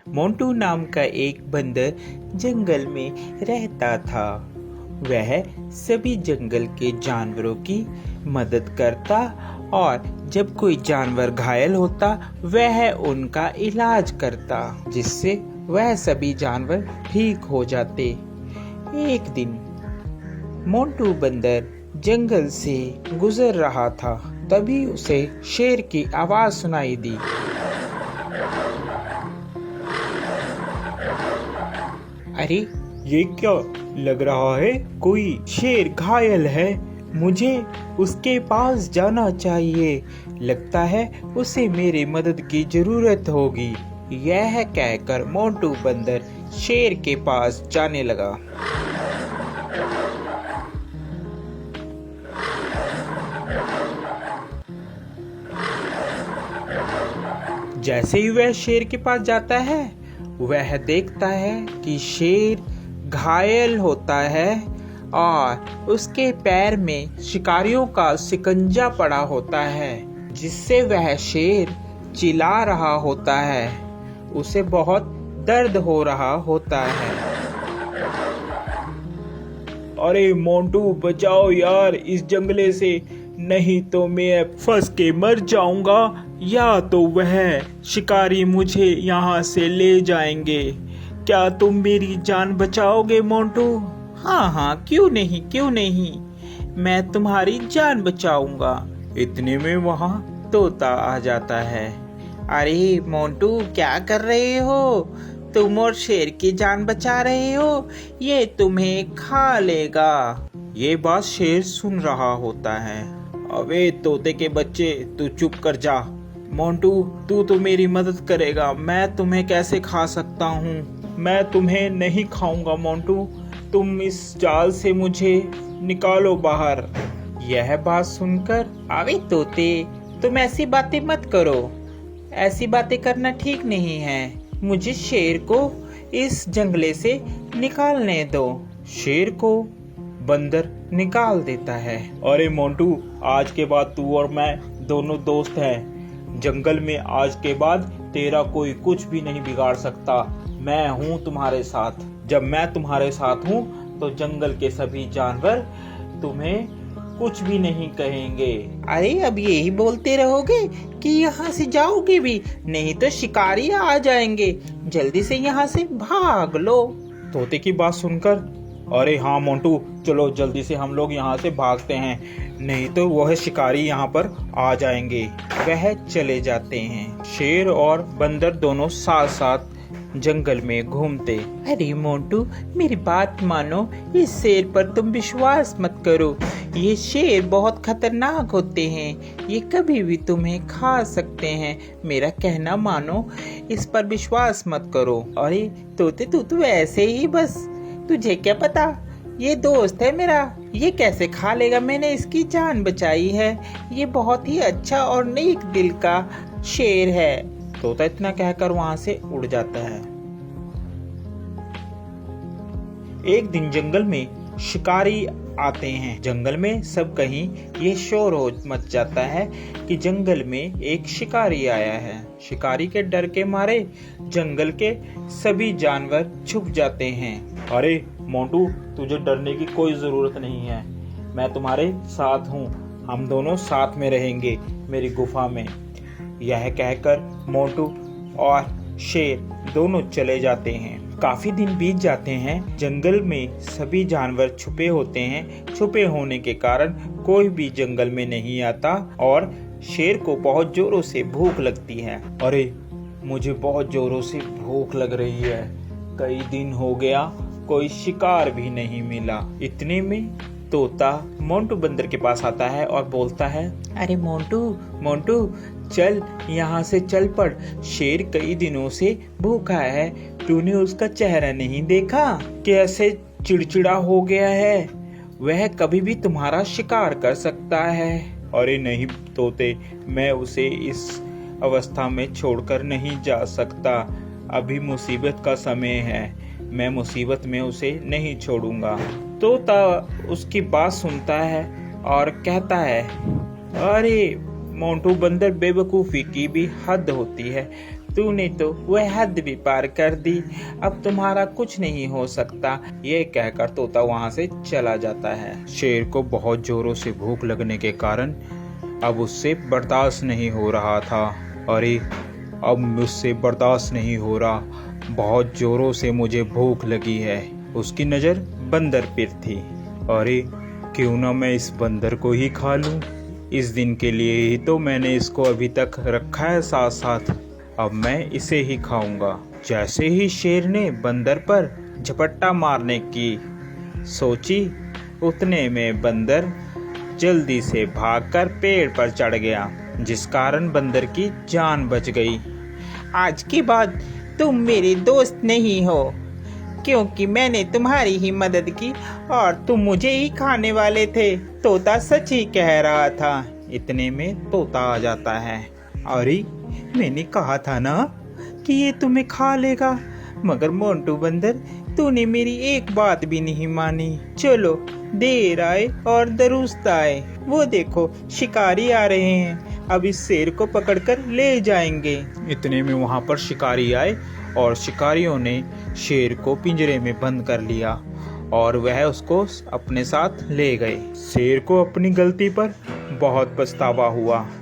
मोंटू नाम का एक बंदर जंगल में रहता था। वह सभी जंगल के जानवरों की मदद करता और जब कोई जानवर घायल होता वह उनका इलाज करता, जिससे वह सभी जानवर ठीक हो जाते। एक दिन मोंटू बंदर जंगल से गुजर रहा था, तभी उसे शेर की आवाज सुनाई दी। अरे ये क्या लग रहा है, कोई शेर घायल है, मुझे उसके पास जाना चाहिए, लगता है उसे मेरी मदद की जरूरत होगी। यह कहकर मोंटू बंदर शेर के पास जाने लगा। जैसे ही वह शेर के पास जाता है वह देखता है कि शेर घायल होता है और उसके पैर में शिकारियों का शिकंजा पड़ा होता है, जिससे वह शेर चिल्ला रहा होता है। उसे बहुत दर्द हो रहा होता है। अरे मोंटू बचाओ यार इस जंगले से, नहीं तो मैं फंस के मर जाऊंगा या तो वह शिकारी मुझे यहाँ से ले जाएंगे। क्या तुम मेरी जान बचाओगे मोंटू? हाँ, क्यों नहीं, मैं तुम्हारी जान बचाऊंगा। इतने में वहाँ तोता आ जाता है। अरे मोंटू क्या कर रहे हो? तुम और शेर की जान बचा रहे हो, ये तुम्हें खा लेगा। ये बात शेर सुन रहा होता है। अबे तोते के बच्चे, तू चुप कर जा। मोंटू तू तो मेरी मदद करेगा, मैं तुम्हें कैसे खा सकता हूँ? मैं तुम्हें नहीं खाऊंगा मोंटू, तुम इस जाल से मुझे निकालो बाहर। यह बात सुनकर, अबे तोते तुम ऐसी बातें मत करो, ऐसी बातें करना ठीक नहीं है। मुझे शेर को इस जंगले से निकालने दो। शेर को बंदर निकाल देता है। अरे मोंटू, आज के बाद तू और मैं दोनों दोस्त हैं। जंगल में आज के बाद तेरा कोई कुछ भी नहीं बिगाड़ सकता। मैं हूँ तुम्हारे साथ। जब मैं तुम्हारे साथ हूँ तो जंगल के सभी जानवर तुम्हें कुछ भी नहीं कहेंगे। अरे अब यही बोलते रहोगे कि यहाँ से जाओगे भी, नहीं तो शिकारी आ जाएंगे, जल्दी से यहाँ से भाग लो। तोते की बात सुनकर, अरे हाँ मोंटू, चलो जल्दी से हम लोग यहाँ से भागते हैं, नहीं तो वह शिकारी यहाँ पर आ जाएंगे। वह चले जाते हैं। शेर और बंदर दोनों साथ साथ जंगल में घूमते। अरे मोंटू मेरी बात मानो, इस शेर पर तुम विश्वास मत करो, ये शेर बहुत खतरनाक होते हैं, ये कभी भी तुम्हें खा सकते हैं। मेरा कहना मानो, इस पर विश्वास मत करो। अरे तोते तू तो ऐसे ही बस, तुझे क्या पता, ये दोस्त है मेरा, ये कैसे खा लेगा, मैंने इसकी जान बचाई है, ये बहुत ही अच्छा और नेक दिल का शेर है। तोता इतना कहकर वहां से उड़ जाता है। एक दिन जंगल में शिकारी आते हैं। जंगल में सब कहीं ये शोर हो मच जाता है कि जंगल में एक शिकारी आया है। शिकारी के डर के मारे जंगल के सभी जानवर छुप जाते हैं। अरे मोंटू, तुझे डरने की कोई जरूरत नहीं है, मैं तुम्हारे साथ हूँ, हम दोनों साथ में रहेंगे मेरी गुफा में। यह कहकर मोंटू और शेर दोनों चले जाते हैं। काफी दिन बीत जाते हैं। जंगल में सभी जानवर छुपे होते हैं। छुपे होने के कारण कोई भी जंगल में नहीं आता और शेर को बहुत जोरों से भूख लगती है। अरे मुझे बहुत जोरों से भूख लग रही है, कई दिन हो गया कोई शिकार भी नहीं मिला। इतने में तोता मोंटू बंदर के पास आता है और बोलता है, अरे मोंटू चल यहाँ से चल पड़, शेर कई दिनों से भूखा है, तूने उसका चेहरा नहीं देखा, कैसे चिड़चिड़ा हो गया है, वह कभी भी तुम्हारा शिकार कर सकता है। अरे नहीं तोते, मैं उसे इस अवस्था में छोड़कर नहीं जा सकता, अभी मुसीबत का समय है, मैं मुसीबत में उसे नहीं छोड़ूंगा। तोता उसकी बात सुनता है और कहता है, अरे मोंटू बंदर, बेवकूफ़ी की भी हद होती है, तूने तो वह हद भी पार कर दी, अब तुम्हारा कुछ नहीं हो सकता। ये कहकर तोता वहाँ से चला जाता है। शेर को बहुत जोरों से भूख लगने के कारण अब उससे बर्दाश्त नहीं हो रहा था। अरे अब मुझसे बर्दाश्त नहीं हो रहा, बहुत जोरों से मुझे भूख लगी है। उसकी नज़र बंदर पर थी। अरे क्यों ना मैं इस बंदर को ही खा लूं। इस दिन के लिए ही तो मैंने इसको अभी तक रखा है साथ साथ, अब मैं इसे ही खाऊंगा। जैसे ही शेर ने बंदर पर झपट्टा मारने की सोची, उतने में बंदर जल्दी से भागकर पेड़ पर चढ़ गया, जिस कारण बंदर की जान बच गई। आज के बाद तुम मेरे दोस्त नहीं हो, क्योंकि मैंने तुम्हारी ही मदद की और तुम मुझे ही खाने वाले थे। तोता सच ही कह रहा था। इतने में तोता आ जाता है। अरे मैंने कहा था ना कि ये तुम्हें खा लेगा, मगर मोंटू बंदर तूने मेरी एक बात भी नहीं मानी। चलो देर आए और दुरुस्त आए, वो देखो शिकारी आ रहे हैं, अब इस शेर को पकड़कर ले जाएंगे। इतने में वहां पर शिकारी आए और शिकारियों ने शेर को पिंजरे में बंद कर लिया और वह उसको अपने साथ ले गए। शेर को अपनी गलती पर बहुत पछतावा हुआ।